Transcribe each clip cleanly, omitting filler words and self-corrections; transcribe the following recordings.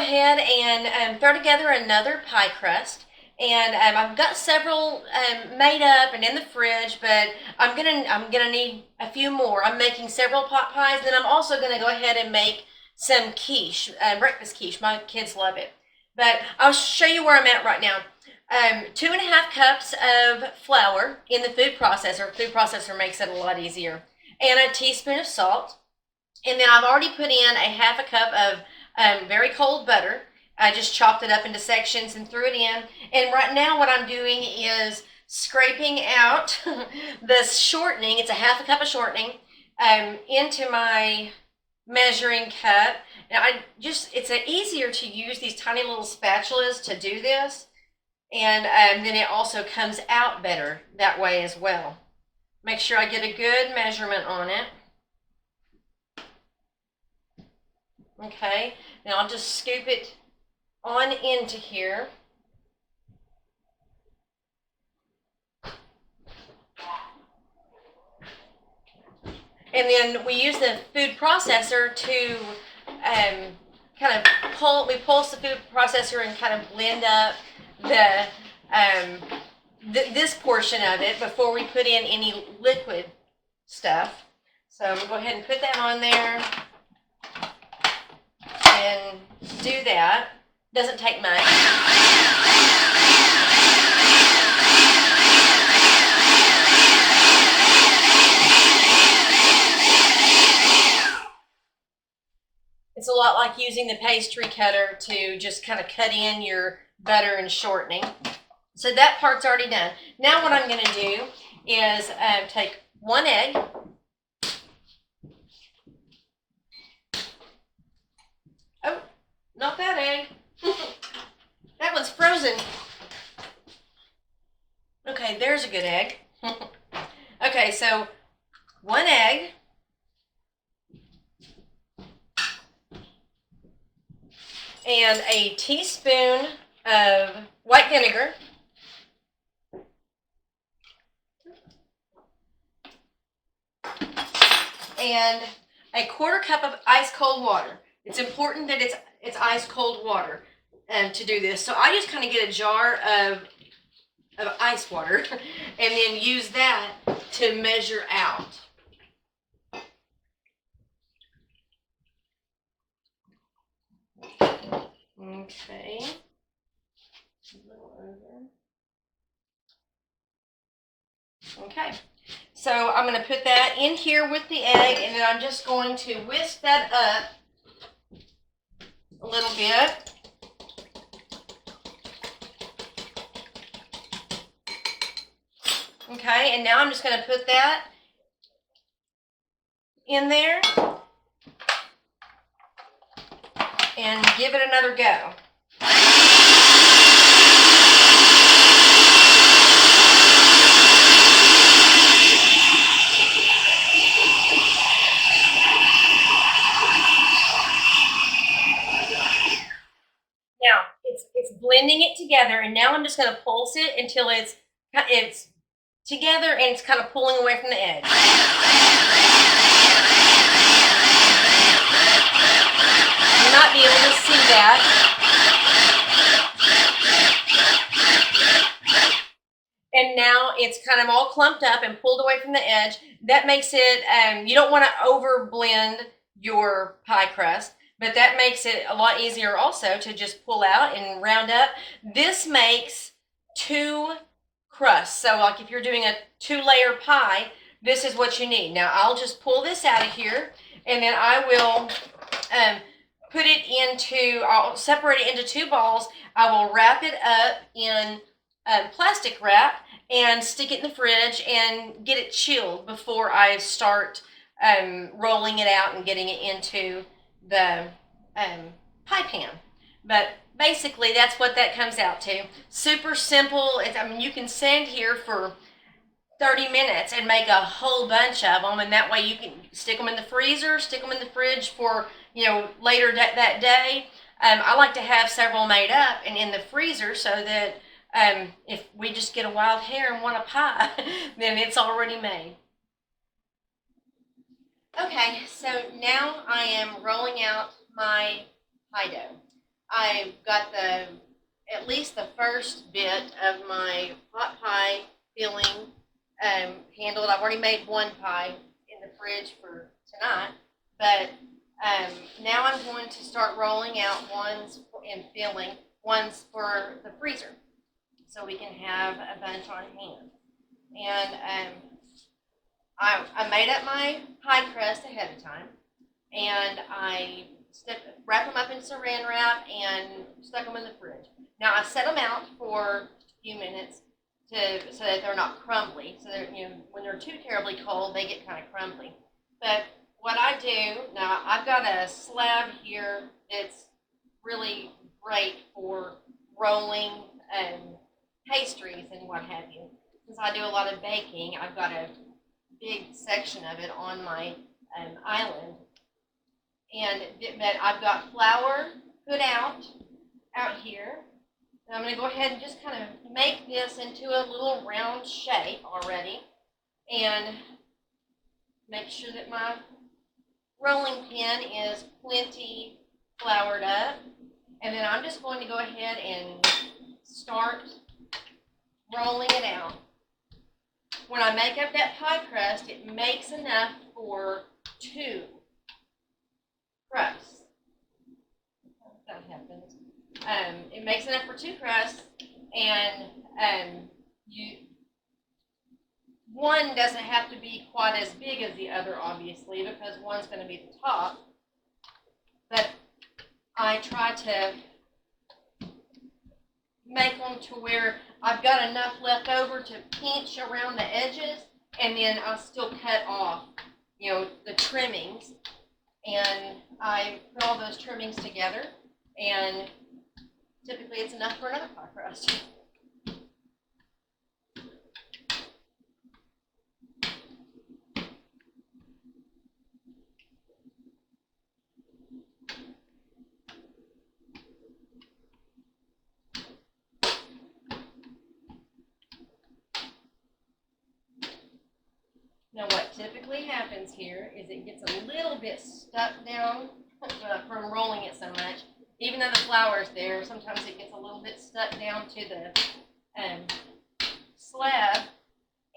ahead and throw together another pie crust. And I've got several made up and in the fridge, but I'm gonna need a few more. I'm making several pot pies, and then I'm also gonna go ahead and make some quiche, breakfast quiche. My kids love it. But I'll show you where I'm at right now. 2.5 cups of flour in the food processor. Food processor makes it a lot easier. And a teaspoon of salt. And then I've already put in a 1/2 cup of very cold butter. I just chopped it up into sections and threw it in. And right now what I'm doing is scraping out the shortening. It's a 1/2 cup of shortening into my measuring cup. And it's easier to use these tiny little spatulas to do this. And then it also comes out better that way as well. Make sure I get a good measurement on it. Okay, now I'll just scoop it on into here. And then we use the food processor to kind of pulse the food processor and kind of blend up this portion of it before we put in any liquid stuff. So I'm going to go ahead and put that on there and do that. Doesn't take much. It's a lot like using the pastry cutter to just kind of cut in your butter and shortening. So that part's already done. Now what I'm going to do is take 1 egg. Oh, not that egg. That one's frozen. Okay, there's a good egg. Okay, so 1 egg. And a teaspoon of white vinegar. And a 1/4 cup of ice cold water. It's important that it's ice cold water to do this. So I just kind of get a jar of ice water and then use that to measure out. Okay. A little over. Okay. So I'm going to put that in here with the egg, and then I'm just going to whisk that up a little bit. Okay, and now I'm just going to put that in there and give it another go. Now it's blending it together, and now I'm just going to pulse it until it's together and it's kind of pulling away from the edge. You might be able to see that. And now it's kind of all clumped up and pulled away from the edge. That makes it, you don't want to over blend your pie crust, but that makes it a lot easier also to just pull out and round up. This makes 2 crusts. So like if you're doing a 2-layer pie, this is what you need. Now I'll just pull this out of here, and then I will I'll separate it into 2 balls. I will wrap it up in plastic wrap and stick it in the fridge and get it chilled before I start rolling it out and getting it into the pie pan. But basically that's what that comes out to. Super simple. I mean, you can stand here for 30 minutes and make a whole bunch of them, and that way you can stick them in the freezer, stick them in the fridge for later that day. I like to have several made up and in the freezer so that if we just get a wild hair and want a pie, then it's already made. Okay, so now I am rolling out my pie dough. I've got at least the first bit of my pot pie filling handled. I've already made one pie in the fridge for tonight, but now I'm going to start rolling out ones and filling ones for the freezer, so we can have a bunch on hand. And I made up my pie crust ahead of time, and I wrap them up in saran wrap and stuck them in the fridge. Now I set them out for a few minutes so that they're not crumbly. So they're, when they're too terribly cold, they get kind of crumbly. But what I do now, I've got a slab here that's really great for rolling pastries and what have you. Since I do a lot of baking, I've got a big section of it on my island, and but I've got flour put out here. And I'm going to go ahead and just kind of make this into a little round shape already, and make sure that my rolling pin is plenty floured up. And then I'm just going to go ahead and start rolling it out. When I make up that pie crust, it makes enough for 2 crusts. That happens. It makes enough for 2 crusts, and one doesn't have to be quite as big as the other, obviously, because one's going to be the top. But I try to make them to where I've got enough left over to pinch around the edges, and then I'll still cut off, the trimmings. And I put all those trimmings together, and typically it's enough for another pie crust. Now what typically happens here is it gets a little bit stuck down from rolling it so much. Even though the flour is there, sometimes it gets a little bit stuck down to the slab,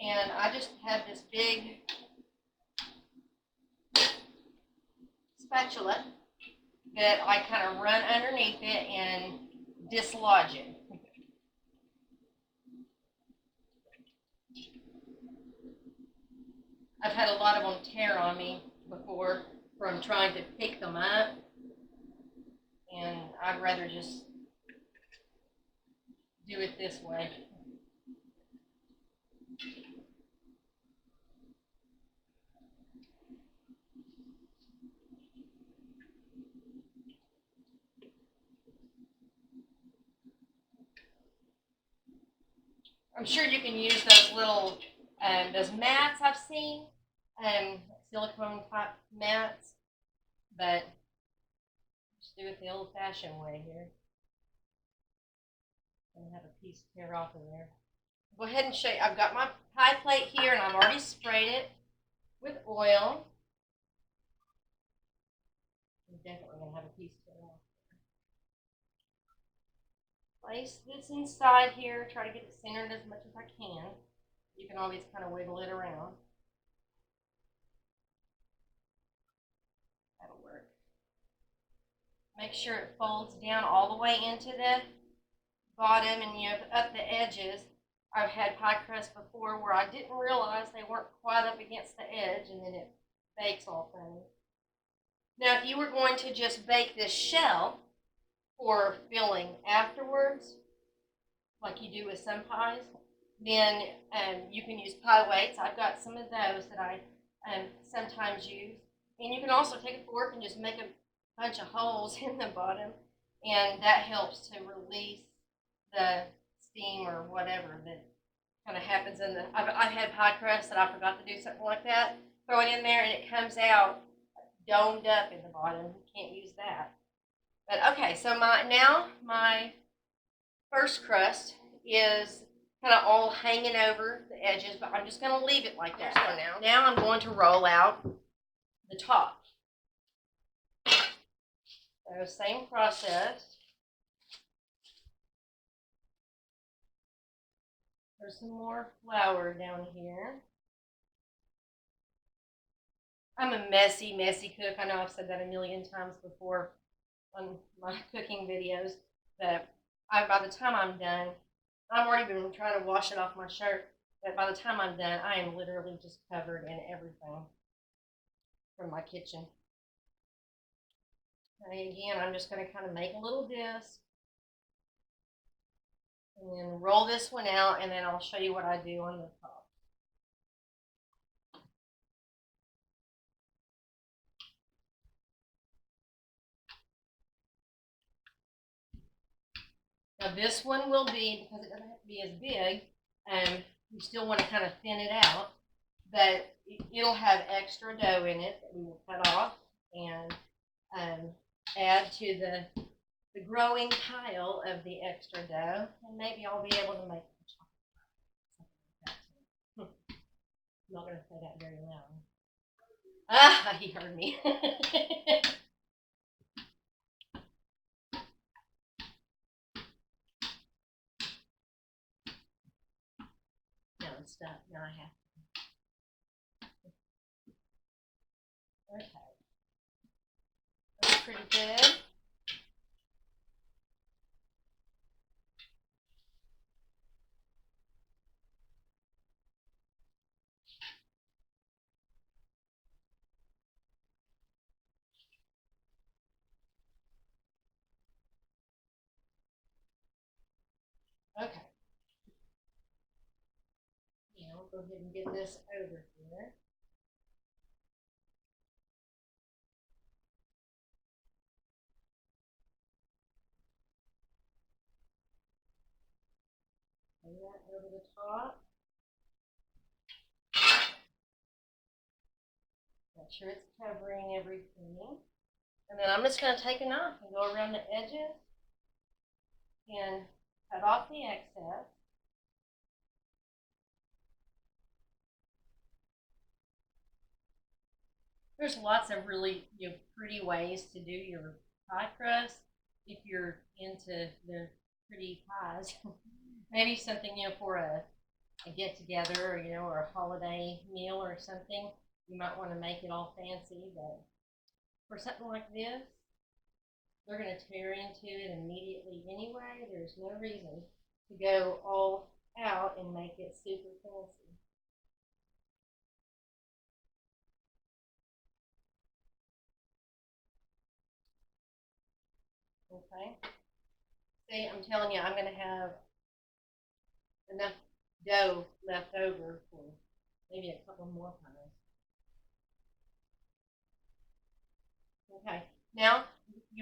and I just have this big spatula that I kind of run underneath it and dislodge it. I've had a lot of them tear on me before from trying to pick them up, and I'd rather just do it this way. I'm sure you can use those little those mats I've seen, silicone type mats, but just do it the old-fashioned way here. And have a piece tear off of there. Go ahead and show you. I've got my pie plate here, and I've already sprayed it with oil. I'm definitely going to have a piece tear off. Place this inside here. Try to get it centered as much as I can. You can always kind of wiggle it around. That'll work. Make sure it folds down all the way into the bottom and up the edges. I've had pie crust before where I didn't realize they weren't quite up against the edge, and then it bakes all funny. Now, if you were going to just bake this shell for filling afterwards, like you do with some pies, then you can use pie weights. I've got some of those that I sometimes use. And you can also take a fork and just make a bunch of holes in the bottom, and that helps to release the steam or whatever that kind of happens in the. I've had pie crust that I forgot to do something like that. Throw it in there, and it comes out domed up in the bottom. You can't use that. But okay, so my first crust is kind of all hanging over the edges, but I'm just going to leave it like that for now. Now I'm going to roll out the top. So same process. for some more flour down here. I'm a messy, messy cook. I know I've said that a million times before on my cooking videos, but by the time I'm done, I've already been trying to wash it off my shirt, but by the time I'm done, I am literally just covered in everything from my kitchen. And again, I'm just going to kind of make a little disc and then roll this one out, and then I'll show you what I do on the top. Now this one will be, because it doesn't have to be as big, you still want to kind of thin it out, but it'll have extra dough in it that we will cut off and add to the growing pile of the extra dough, and maybe I'll be able to make something like that too. I'm not going to say that very loud. Ah, he heard me. Now it's stuck. Now I have to. Okay. That's pretty good. Okay. Now we'll go ahead and get this over here. Lay that over the top. Make sure it's covering everything. And then I'm just going to take a knife and go around the edges and cut off the excess. There's lots of really pretty ways to do your pie crust if you're into the pretty pies. Maybe something for a get together, or a holiday meal or something. You might want to make it all fancy, but for something like this, they're going to tear into it immediately anyway. There's no reason to go all out and make it super fancy. Okay. See, I'm telling you, I'm going to have enough dough left over for maybe a couple more pies. Okay. Now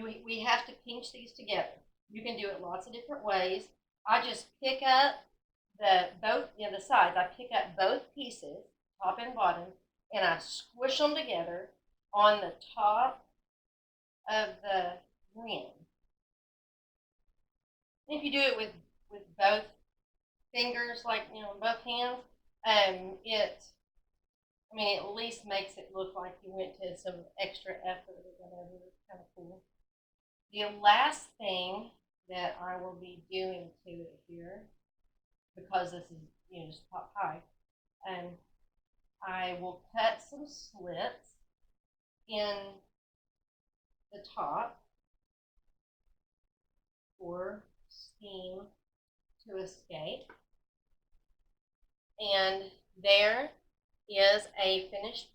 we have to pinch these together. You can do it lots of different ways. I just pick up the sides. I pick up both pieces, top and bottom, and I squish them together on the top of the rim. And if you do it with both fingers, like both hands, it at least makes it look like you went to some extra effort or whatever. It's kind of cool. The last thing that I will be doing to it here, because this is just pot pie, I will cut some slits in the top for steam to escape. And there is a finished pie.